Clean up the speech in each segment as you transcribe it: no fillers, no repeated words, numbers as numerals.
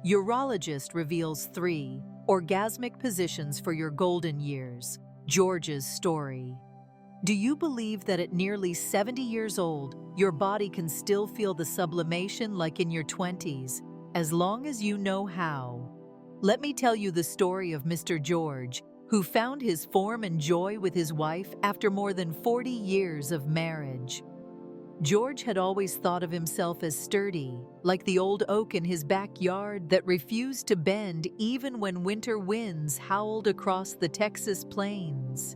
Urologist reveals 3 orgasmic positions for your golden years. George's story. Do you believe that at nearly 70 years old, your body can still feel the sublimation like in your 20s, as long as you know how? Let me tell you the story of Mr. George, who found his form and joy with his wife after more than 40 years of marriage. George had always thought of himself as sturdy, like the old oak in his backyard that refused to bend even when winter winds howled across the Texas plains.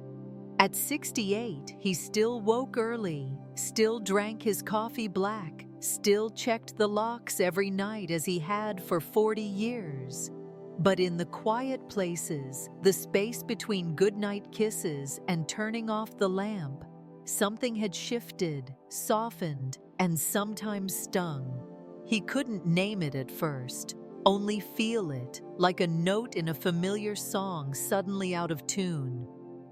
At 68, he still woke early, still drank his coffee black, still checked the locks every night as he had for 40 years. But in the quiet places, the space between goodnight kisses and turning off the lamp, something had shifted, softened, and sometimes stung. He couldn't name it at first, only feel it, like a note in a familiar song suddenly out of tune.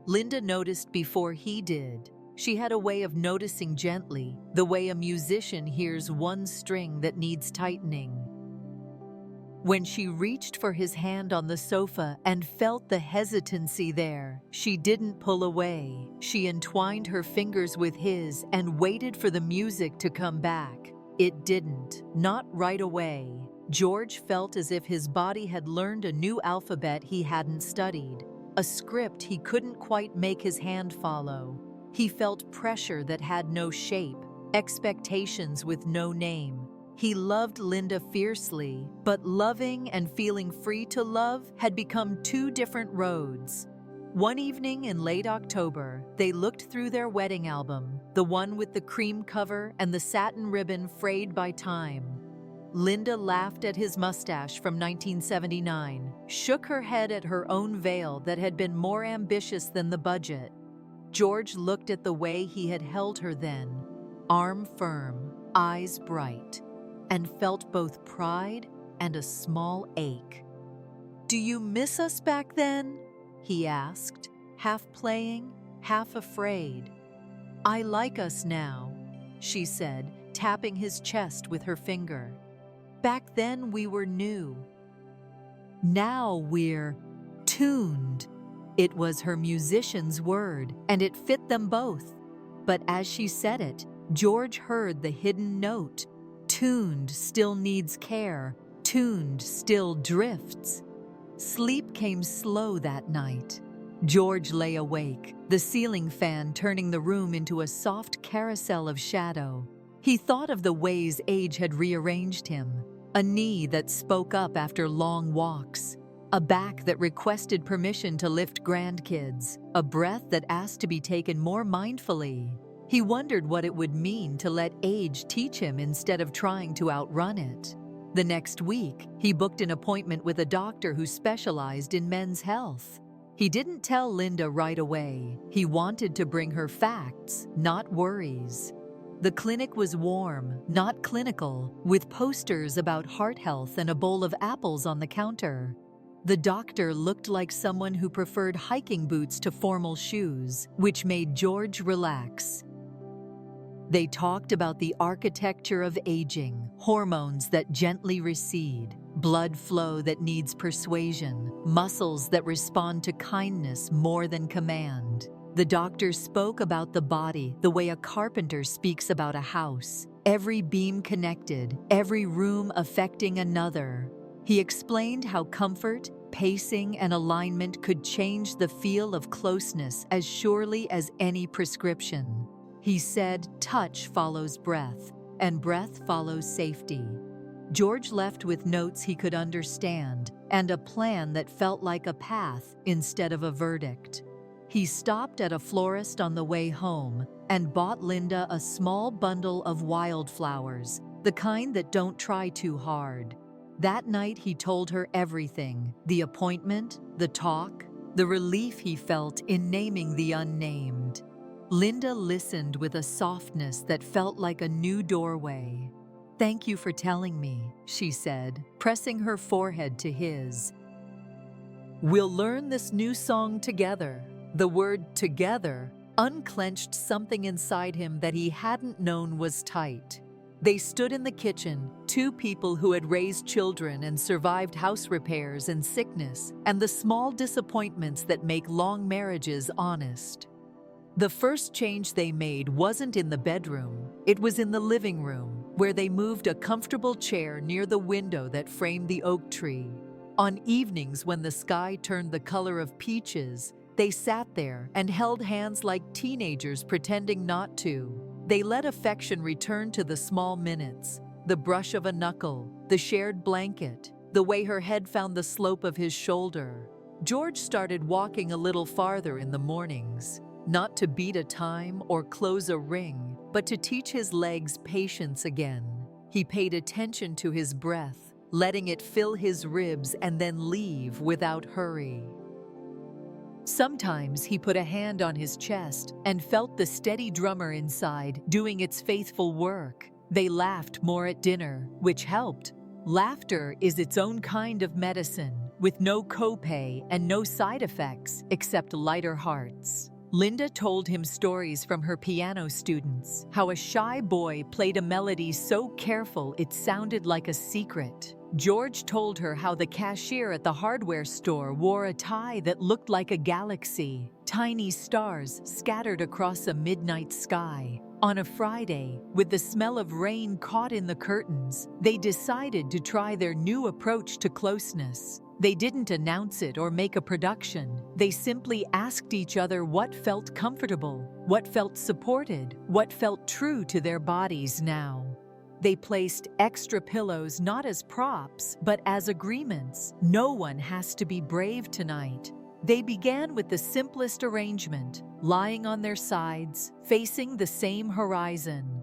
Linda noticed before he did. She had a way of noticing gently, the way a musician hears one string that needs tightening. When she reached for his hand on the sofa and felt the hesitancy there, she didn't pull away. She entwined her fingers with his and waited for the music to come back. It didn't, not right away. George felt as if his body had learned a new alphabet he hadn't studied, a script he couldn't quite make his hand follow. He felt pressure that had no shape, expectations with no name. He loved Linda fiercely, but loving and feeling free to love had become 2 different roads. One evening in late October, they looked through their wedding album, the one with the cream cover and the satin ribbon frayed by time. Linda laughed at his mustache from 1979, shook her head at her own veil that had been more ambitious than the budget. George looked at the way he had held her then, arm firm, eyes bright, and felt both pride and a small ache. "Do you miss us back then?" he asked, half playing, half afraid. "I like us now," she said, tapping his chest with her finger. "Back then we were new. Now we're tuned." It was her musician's word, and it fit them both. But as she said it, George heard the hidden note. Tuned still needs care, tuned still drifts. Sleep came slow that night. George lay awake, the ceiling fan turning the room into a soft carousel of shadow. He thought of the ways age had rearranged him, a knee that spoke up after long walks, a back that requested permission to lift grandkids, a breath that asked to be taken more mindfully. He wondered what it would mean to let age teach him instead of trying to outrun it. The next week, he booked an appointment with a doctor who specialized in men's health. He didn't tell Linda right away. He wanted to bring her facts, not worries. The clinic was warm, not clinical, with posters about heart health and a bowl of apples on the counter. The doctor looked like someone who preferred hiking boots to formal shoes, which made George relax. They talked about the architecture of aging, hormones that gently recede, blood flow that needs persuasion, muscles that respond to kindness more than command. The doctor spoke about the body the way a carpenter speaks about a house, every beam connected, every room affecting another. He explained how comfort, pacing, and alignment could change the feel of closeness as surely as any prescription. He said touch follows breath, and breath follows safety. George left with notes he could understand and a plan that felt like a path instead of a verdict. He stopped at a florist on the way home and bought Linda a small bundle of wildflowers, the kind that don't try too hard. That night he told her everything, the appointment, the talk, the relief he felt in naming the unnamed. Linda listened with a softness that felt like a new doorway. "Thank you for telling me," she said, pressing her forehead to his. "We'll learn this new song together." The word "together" unclenched something inside him that he hadn't known was tight. They stood in the kitchen, two people who had raised children and survived house repairs and sickness, and the small disappointments that make long marriages honest. The first change they made wasn't in the bedroom, it was in the living room, where they moved a comfortable chair near the window that framed the oak tree. On evenings when the sky turned the color of peaches, they sat there and held hands like teenagers pretending not to. They let affection return to the small minutes, the brush of a knuckle, the shared blanket, the way her head found the slope of his shoulder. George started walking a little farther in the mornings, not to beat a time or close a ring, but to teach his legs patience again. He paid attention to his breath, letting it fill his ribs and then leave without hurry. Sometimes he put a hand on his chest and felt the steady drummer inside doing its faithful work. They laughed more at dinner, which helped. Laughter is its own kind of medicine, with no copay and no side effects except lighter hearts. Linda told him stories from her piano students, how a shy boy played a melody so careful it sounded like a secret. George told her how the cashier at the hardware store wore a tie that looked like a galaxy, tiny stars scattered across a midnight sky. On a Friday, with the smell of rain caught in the curtains, they decided to try their new approach to closeness. They didn't announce it or make a production. They simply asked each other what felt comfortable, what felt supported, what felt true to their bodies now. They placed extra pillows not as props, but as agreements. No one has to be brave tonight. They began with the simplest arrangement, lying on their sides, facing the same horizon.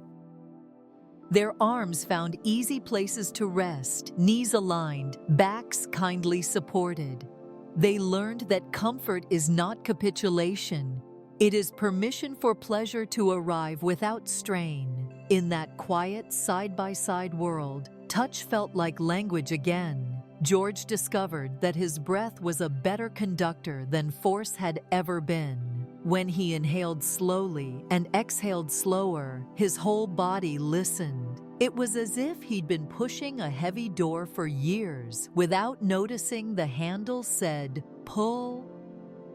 Their arms found easy places to rest, knees aligned, backs kindly supported. They learned that comfort is not capitulation. It is permission for pleasure to arrive without strain. In that quiet, side-by-side world, touch felt like language again. George discovered that his breath was a better conductor than force had ever been. When he inhaled slowly and exhaled slower, his whole body listened. It was as if he'd been pushing a heavy door for years without noticing the handle said, "Pull."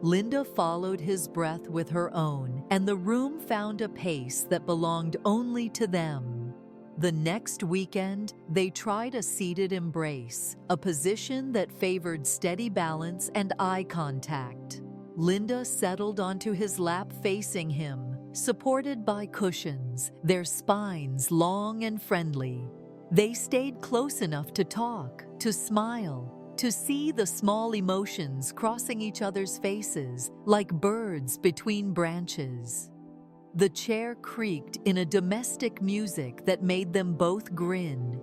Linda followed his breath with her own, and the room found a pace that belonged only to them. The next weekend, they tried a seated embrace, a position that favored steady balance and eye contact. Linda settled onto his lap facing him, supported by cushions, their spines long and friendly. They stayed close enough to talk, to smile, to see the small emotions crossing each other's faces like birds between branches. The chair creaked in a domestic music that made them both grin.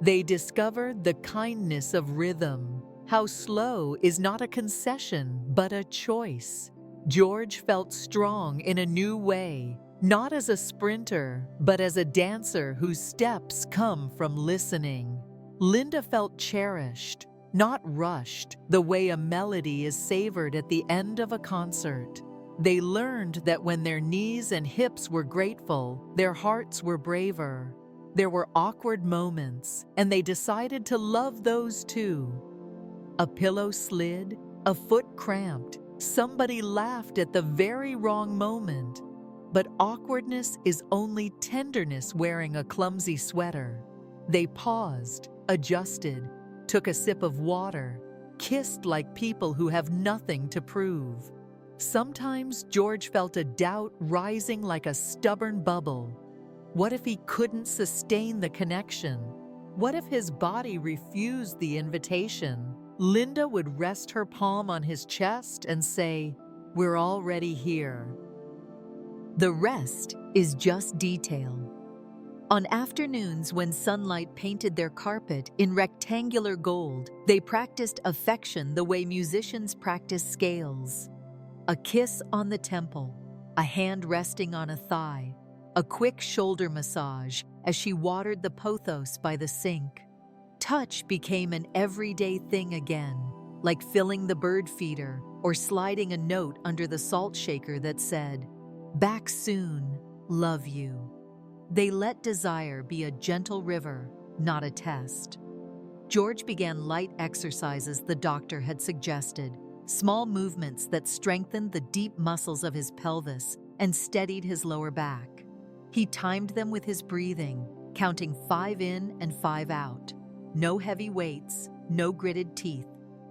They discovered the kindness of rhythm, how slow is not a concession but a choice. George felt strong in a new way, not as a sprinter, but as a dancer whose steps come from listening. Linda felt cherished, not rushed, the way a melody is savored at the end of a concert. They learned that when their knees and hips were grateful, their hearts were braver. There were awkward moments, and they decided to love those too. A pillow slid, a foot cramped, somebody laughed at the very wrong moment. But awkwardness is only tenderness wearing a clumsy sweater. They paused, adjusted, took a sip of water, kissed like people who have nothing to prove. Sometimes George felt a doubt rising like a stubborn bubble. What if he couldn't sustain the connection? What if his body refused the invitation? Linda would rest her palm on his chest and say, "We're already here." The rest is just detail. On afternoons when sunlight painted their carpet in rectangular gold, they practiced affection the way musicians practice scales. A kiss on the temple, a hand resting on a thigh, a quick shoulder massage as she watered the pothos by the sink. Touch became an everyday thing again, like filling the bird feeder or sliding a note under the salt shaker that said, "Back soon, love you." They let desire be a gentle river, not a test. George began light exercises the doctor had suggested, small movements that strengthened the deep muscles of his pelvis and steadied his lower back. He timed them with his breathing, counting 5 in and 5 out. No heavy weights, no gritted teeth,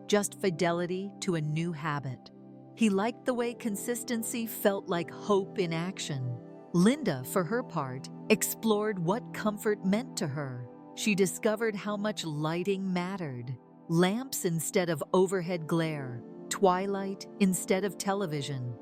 just fidelity to a new habit. He liked the way consistency felt like hope in action. Linda, for her part, explored what comfort meant to her. She discovered how much lighting mattered. Lamps instead of overhead glare, twilight instead of television.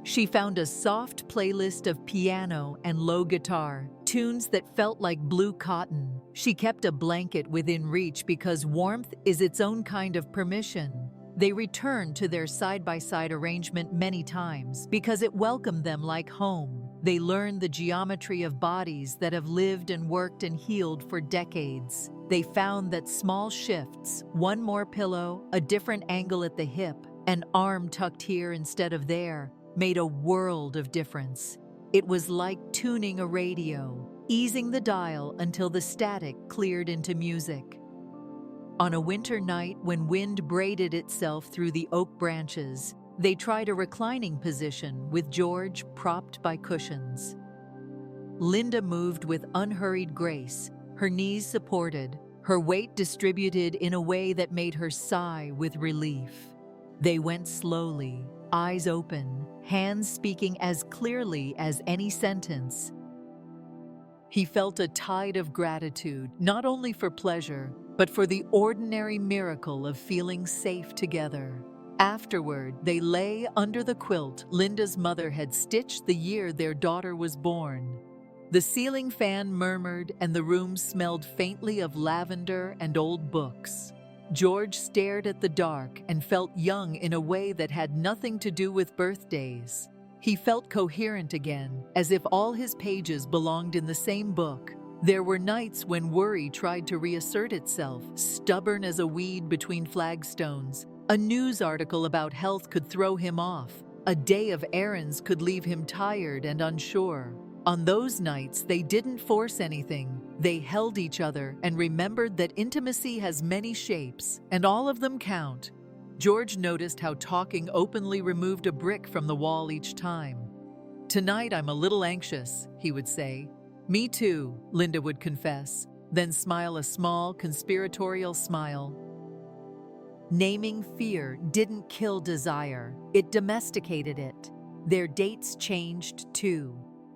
She found a soft playlist of piano and low guitar, tunes that felt like blue cotton. She kept a blanket within reach because warmth is its own kind of permission. They returned to their side-by-side arrangement many times because it welcomed them like home. They learned the geometry of bodies that have lived and worked and healed for decades. They found that small shifts, one more pillow, a different angle at the hip, an arm tucked here instead of there, made a world of difference. It was like tuning a radio, easing the dial until the static cleared into music. On a winter night when wind braided itself through the oak branches, they tried a reclining position with George propped by cushions. Linda moved with unhurried grace, her knees supported, her weight distributed in a way that made her sigh with relief. They went slowly, eyes open, hands speaking as clearly as any sentence. He felt a tide of gratitude, not only for pleasure, but for the ordinary miracle of feeling safe together. Afterward, they lay under the quilt Linda's mother had stitched the year their daughter was born. The ceiling fan murmured and the room smelled faintly of lavender and old books. George stared at the dark and felt young in a way that had nothing to do with birthdays. He felt coherent again, as if all his pages belonged in the same book. There were nights when worry tried to reassert itself, stubborn as a weed between flagstones. A news article about health could throw him off. A day of errands could leave him tired and unsure. On those nights, they didn't force anything. They held each other and remembered that intimacy has many shapes, and all of them count. George noticed how talking openly removed a brick from the wall each time. "Tonight I'm a little anxious," he would say. "Me too," Linda would confess, then smile a small, conspiratorial smile. Naming fear didn't kill desire, it domesticated it. Their dates changed too.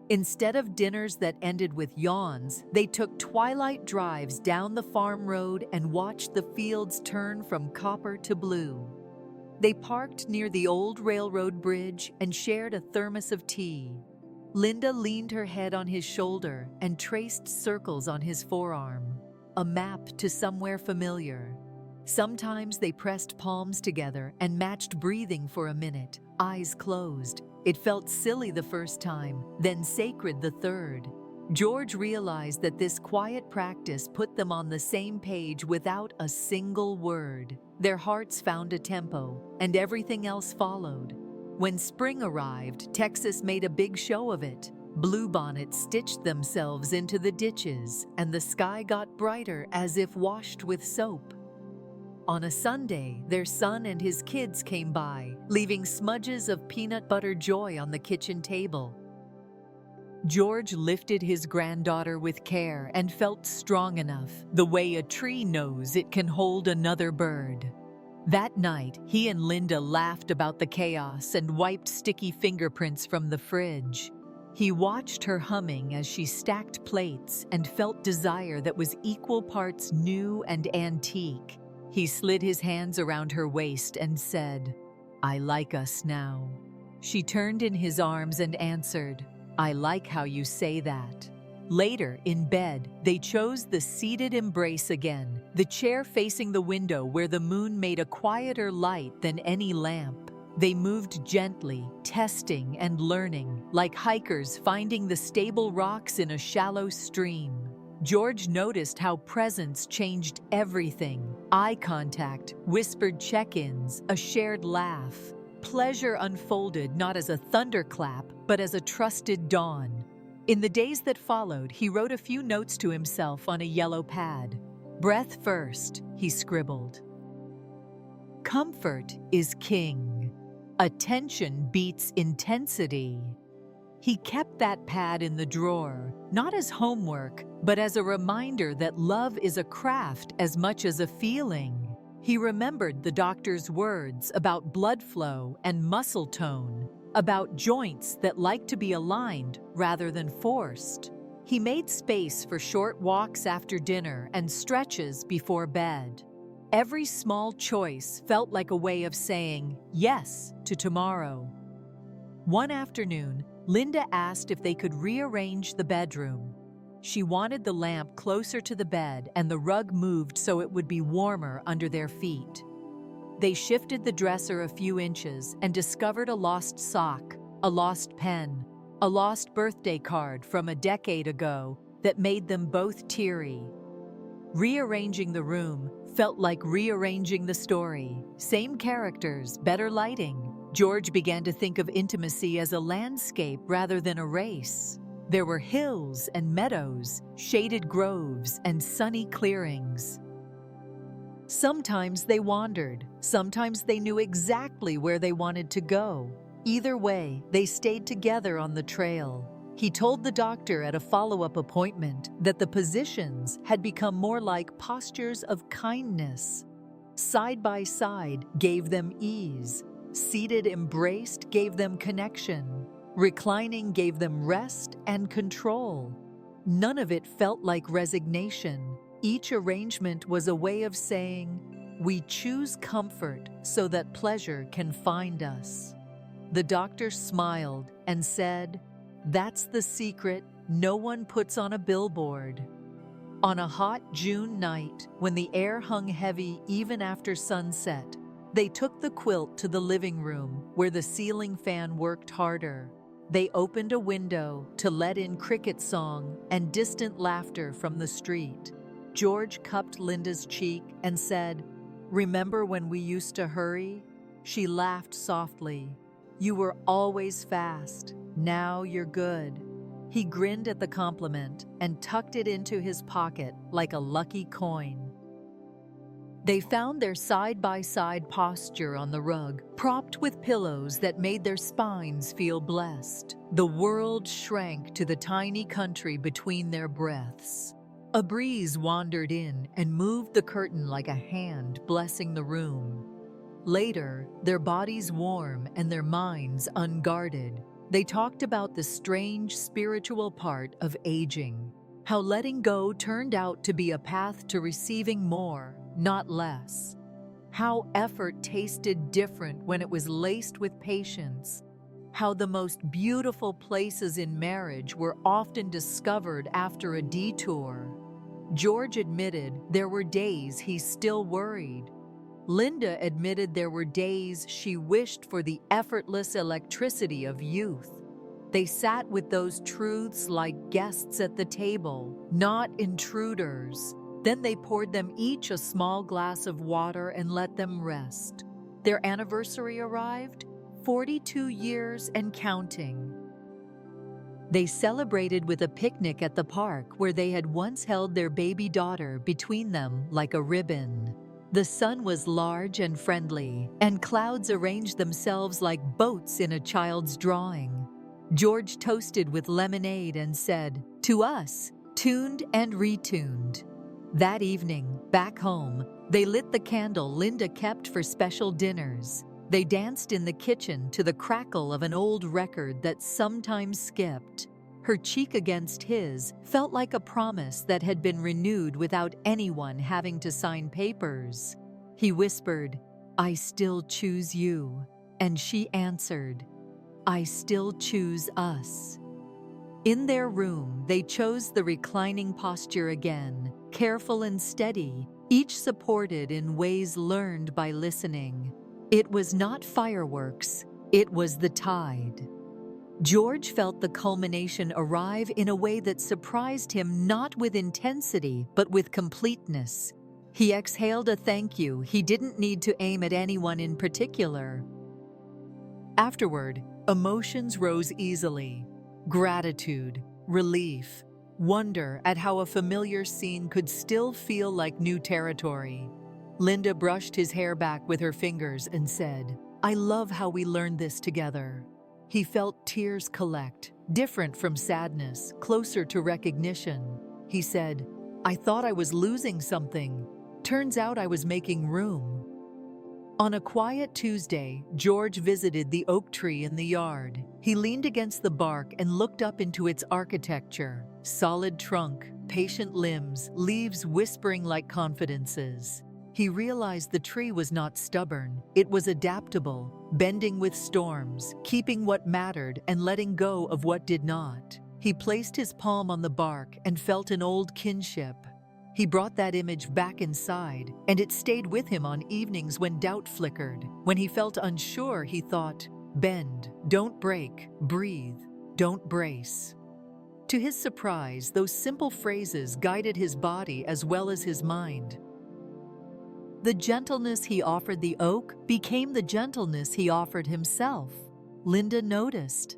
Instead of dinners that ended with yawns, they took twilight drives down the farm road and watched the fields turn from copper to blue. They parked near the old railroad bridge and shared a thermos of tea. Linda leaned her head on his shoulder and traced circles on his forearm, a map to somewhere familiar. Sometimes they pressed palms together and matched breathing for a minute, eyes closed. It felt silly the first time, then sacred the third. George realized that this quiet practice put them on the same page without a single word. Their hearts found a tempo, and everything else followed. When spring arrived, Texas made a big show of it. Bluebonnets stitched themselves into the ditches, and the sky got brighter as if washed with soap. On a Sunday, their son and his kids came by, leaving smudges of peanut butter joy on the kitchen table. George lifted his granddaughter with care and felt strong enough, the way a tree knows it can hold another bird. That night, he and Linda laughed about the chaos and wiped sticky fingerprints from the fridge. He watched her humming as she stacked plates and felt desire that was equal parts new and antique. He slid his hands around her waist and said, "I like us now." She turned in his arms and answered, "I like how you say that." Later, in bed, they chose the seated embrace again, the chair facing the window where the moon made a quieter light than any lamp. They moved gently, testing and learning, like hikers finding the stable rocks in a shallow stream. George noticed how presence changed everything. Eye contact, whispered check-ins, a shared laugh. Pleasure unfolded not as a thunderclap, but as a trusted dawn. In the days that followed, he wrote a few notes to himself on a yellow pad. "Breath first," he scribbled. "Comfort is king. Attention beats intensity." He kept that pad in the drawer, not as homework, but as a reminder that love is a craft as much as a feeling. He remembered the doctor's words about blood flow and muscle tone, about joints that like to be aligned rather than forced. He made space for short walks after dinner and stretches before bed. Every small choice felt like a way of saying yes to tomorrow. One afternoon, Linda asked if they could rearrange the bedroom. She wanted the lamp closer to the bed and the rug moved so it would be warmer under their feet. They shifted the dresser a few inches and discovered a lost sock, a lost pen, a lost birthday card from a decade ago that made them both teary. Rearranging the room felt like rearranging the story. Same characters, better lighting. George began to think of intimacy as a landscape rather than a race. There were hills and meadows, shaded groves and sunny clearings. Sometimes they wandered, sometimes they knew exactly where they wanted to go. Either way, they stayed together on the trail. He told the doctor at a follow-up appointment that the positions had become more like postures of kindness. Side by side gave them ease. Seated embraced gave them connection. Reclining gave them rest and control. None of it felt like resignation. Each arrangement was a way of saying, "We choose comfort so that pleasure can find us." The doctor smiled and said, "That's the secret no one puts on a billboard." On a hot June night, when the air hung heavy even after sunset, they took the quilt to the living room where the ceiling fan worked harder. They opened a window to let in cricket song and distant laughter from the street. George cupped Linda's cheek and said, "Remember when we used to hurry?" She laughed softly. "You were always fast. Now you're good." He grinned at the compliment and tucked it into his pocket like a lucky coin. They found their side-by-side posture on the rug, propped with pillows that made their spines feel blessed. The world shrank to the tiny country between their breaths. A breeze wandered in and moved the curtain like a hand blessing the room. Later, their bodies warm and their minds unguarded, they talked about the strange spiritual part of aging, how letting go turned out to be a path to receiving more, not less. How effort tasted different when it was laced with patience. How the most beautiful places in marriage were often discovered after a detour. George admitted there were days he still worried. Linda admitted there were days she wished for the effortless electricity of youth. They sat with those truths like guests at the table, not intruders. Then they poured them each a small glass of water and let them rest. Their anniversary arrived, 42 years and counting. They celebrated with a picnic at the park where they had once held their baby daughter between them like a ribbon. The sun was large and friendly, and clouds arranged themselves like boats in a child's drawing. George toasted with lemonade and said, "To us, tuned and retuned." That evening, back home, they lit the candle Linda kept for special dinners. They danced in the kitchen to the crackle of an old record that sometimes skipped. Her cheek against his felt like a promise that had been renewed without anyone having to sign papers. He whispered, "I still choose you." And she answered, "I still choose us." In their room, they chose the reclining posture again, careful and steady, each supported in ways learned by listening. It was not fireworks, it was the tide. George felt the culmination arrive in a way that surprised him, not with intensity, but with completeness. He exhaled a thank you he didn't need to aim at anyone in particular. Afterward, emotions rose easily. Gratitude, relief, wonder at how a familiar scene could still feel like new territory. Linda brushed his hair back with her fingers and said, "I love how we learned this together." He felt tears collect, different from sadness, closer to recognition. He said, "I thought I was losing something. Turns out I was making room." On a quiet Tuesday, George visited the oak tree in the yard. He leaned against the bark and looked up into its architecture. Solid trunk, patient limbs, leaves whispering like confidences. He realized the tree was not stubborn. It was adaptable, bending with storms, keeping what mattered and letting go of what did not. He placed his palm on the bark and felt an old kinship. He brought that image back inside, and it stayed with him on evenings when doubt flickered. When he felt unsure, he thought, "Bend, don't break, breathe, don't brace." To his surprise, those simple phrases guided his body as well as his mind. The gentleness he offered the oak became the gentleness he offered himself. Linda noticed.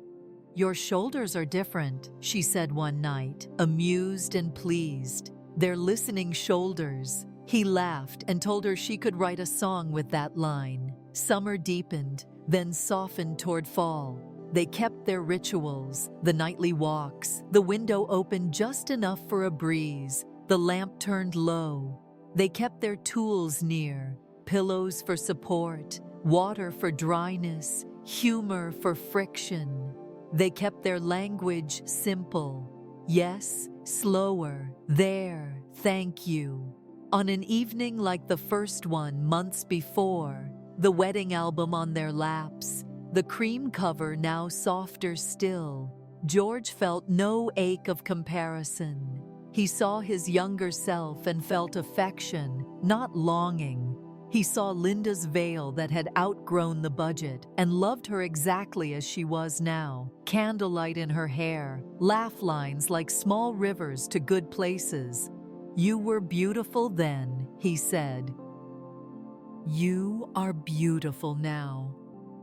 "Your shoulders are different," she said one night, amused and pleased. "They're listening shoulders." He laughed and told her she could write a song with that line. Summer deepened, then softened toward fall. They kept their rituals, the nightly walks, the window open just enough for a breeze, the lamp turned low. They kept their tools near, pillows for support, water for dryness, humor for friction. They kept their language simple. Yes, slower, there, thank you. On an evening like the first one months before, the wedding album on their laps, the cream cover now softer still, George felt no ache of comparison. He saw his younger self and felt affection, not longing. He saw Linda's veil that had outgrown the budget and loved her exactly as she was now. Candlelight in her hair, laugh lines like small rivers to good places. "You were beautiful then," he said. "You are beautiful now."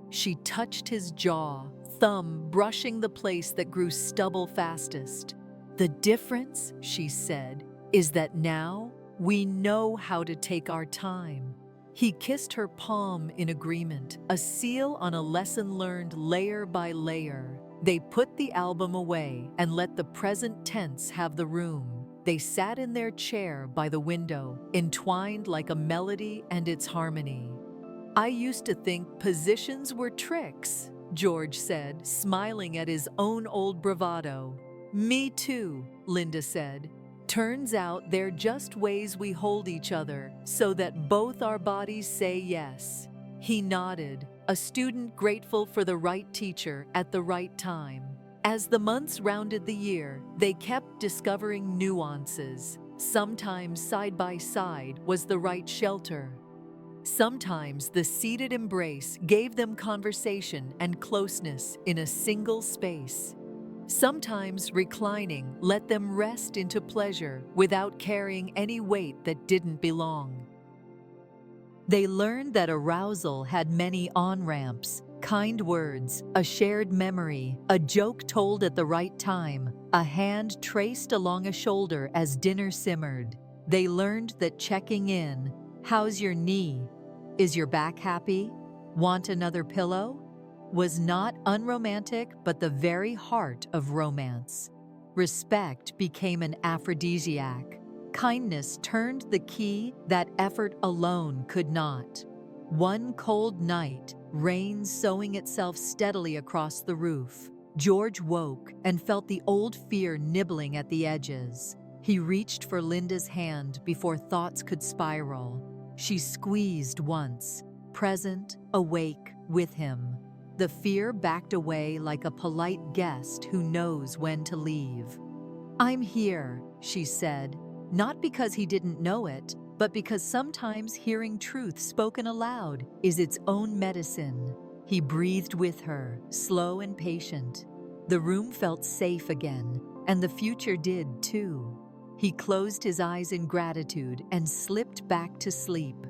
She touched his jaw, thumb brushing the place that grew stubble fastest. "The difference," she said, "is that now we know how to take our time." He kissed her palm in agreement, a seal on a lesson learned layer by layer. They put the album away and let the present tense have the room. They sat in their chair by the window, entwined like a melody and its harmony. "I used to think positions were tricks," George said, smiling at his own old bravado. "Me too," Linda said. "Turns out they're just ways we hold each other so that both our bodies say yes." He nodded, a student grateful for the right teacher at the right time. As the months rounded the year, they kept discovering nuances. Sometimes side by side was the right shelter. Sometimes the seated embrace gave them conversation and closeness in a single space. Sometimes reclining let them rest into pleasure without carrying any weight that didn't belong. They learned that arousal had many on-ramps, kind words, a shared memory, a joke told at the right time, a hand traced along a shoulder as dinner simmered. They learned that checking in, "How's your knee? Is your back happy? Want another pillow?" was not unromantic but the very heart of romance. Respect became an aphrodisiac. Kindness turned the key that effort alone could not. One cold night, rain sowing itself steadily across the roof, George woke and felt the old fear nibbling at the edges. He reached for Linda's hand before thoughts could spiral. She squeezed once, present, awake, with him. The fear backed away like a polite guest who knows when to leave. "I'm here," she said, not because he didn't know it, but because sometimes hearing truth spoken aloud is its own medicine. He breathed with her, slow and patient. The room felt safe again, and the future did too. He closed his eyes in gratitude and slipped back to sleep.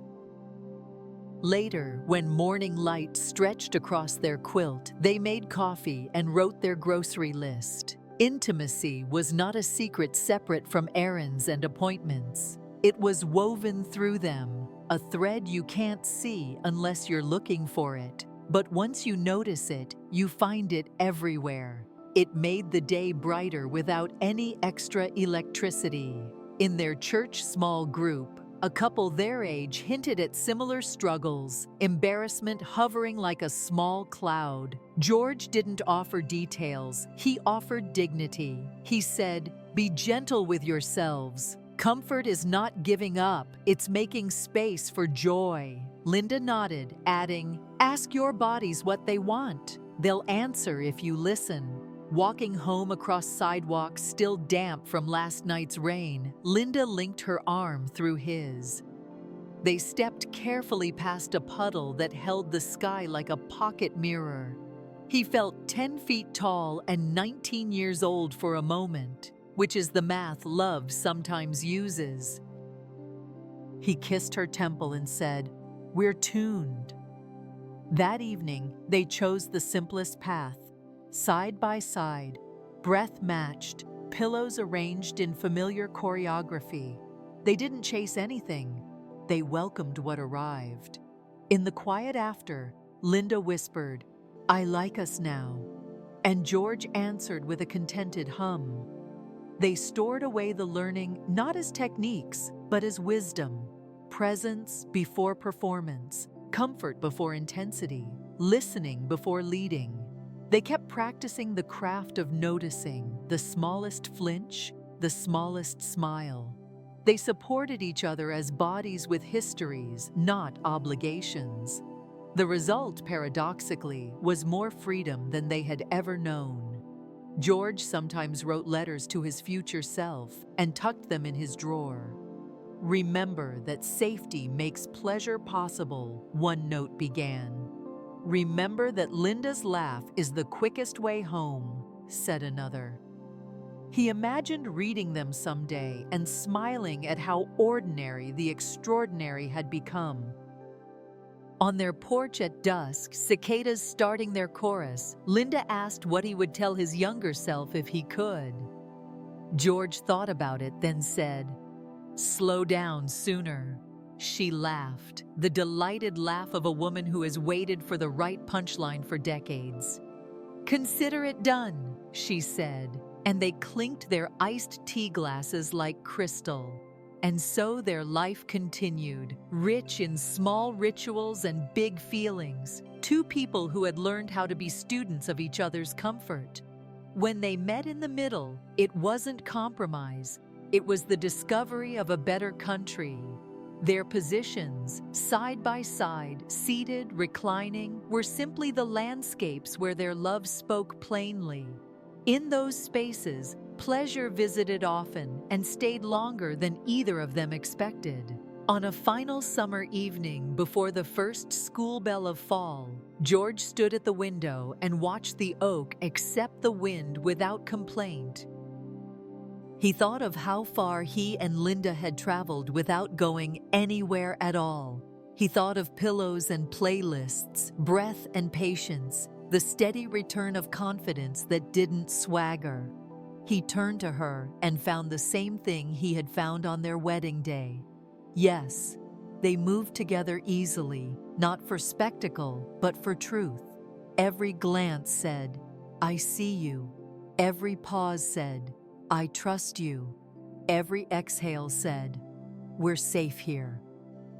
Later, when morning light stretched across their quilt, they made coffee and wrote their grocery list. Intimacy was not a secret separate from errands and appointments. It was woven through them, a thread you can't see unless you're looking for it. But once you notice it, you find it everywhere. It made the day brighter without any extra electricity. In their church small group, a couple their age hinted at similar struggles, embarrassment hovering like a small cloud. George didn't offer details, he offered dignity. He said, "Be gentle with yourselves. Comfort is not giving up, it's making space for joy." Linda nodded, adding, "Ask your bodies what they want. They'll answer if you listen." Walking home across sidewalks still damp from last night's rain, Linda linked her arm through his. They stepped carefully past a puddle that held the sky like a pocket mirror. He felt 10 feet tall and 19 years old for a moment, which is the math love sometimes uses. He kissed her temple and said, "We're tuned." That evening, they chose the simplest path. Side by side, breath matched, pillows arranged in familiar choreography. They didn't chase anything. They welcomed what arrived. In the quiet after, Linda whispered, "I like us now." And George answered with a contented hum. They stored away the learning not as techniques, but as wisdom. Presence before performance, comfort before intensity, listening before leading. They kept practicing the craft of noticing the smallest flinch, the smallest smile. They supported each other as bodies with histories, not obligations. The result, paradoxically, was more freedom than they had ever known. George sometimes wrote letters to his future self and tucked them in his drawer. "Remember that safety makes pleasure possible," one note began. "Remember that Linda's laugh is the quickest way home," said another. He imagined reading them someday and smiling at how ordinary the extraordinary had become. On their porch at dusk, cicadas starting their chorus, Linda asked what he would tell his younger self if he could. George thought about it, then said, "Slow down sooner." She laughed, the delighted laugh of a woman who has waited for the right punchline for decades. "Consider it done," she said, and they clinked their iced tea glasses like crystal. And so their life continued, rich in small rituals and big feelings, two people who had learned how to be students of each other's comfort. When they met in the middle, it wasn't compromise, it was the discovery of a better country. Their positions, side by side, seated, reclining, were simply the landscapes where their love spoke plainly. In those spaces, pleasure visited often and stayed longer than either of them expected. On a final summer evening before the first school bell of fall, George stood at the window and watched the oak accept the wind without complaint. He thought of how far he and Linda had traveled without going anywhere at all. He thought of pillows and playlists, breath and patience, the steady return of confidence that didn't swagger. He turned to her and found the same thing he had found on their wedding day. Yes, they moved together easily, not for spectacle, but for truth. Every glance said, "I see you." Every pause said, "I trust you." Every exhale said, "We're safe here."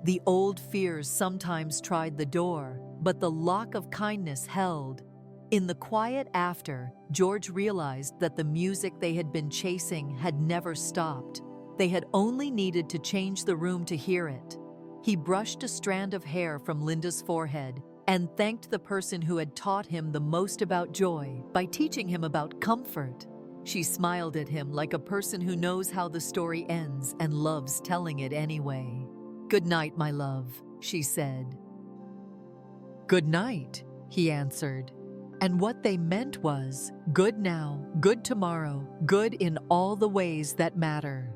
The old fears sometimes tried the door, but the lock of kindness held. In the quiet after, George realized that the music they had been chasing had never stopped. They had only needed to change the room to hear it. He brushed a strand of hair from Linda's forehead and thanked the person who had taught him the most about joy by teaching him about comfort. She smiled at him like a person who knows how the story ends and loves telling it anyway. "Good night, my love," she said. "Good night," he answered. And what they meant was, good now, good tomorrow, good in all the ways that matter.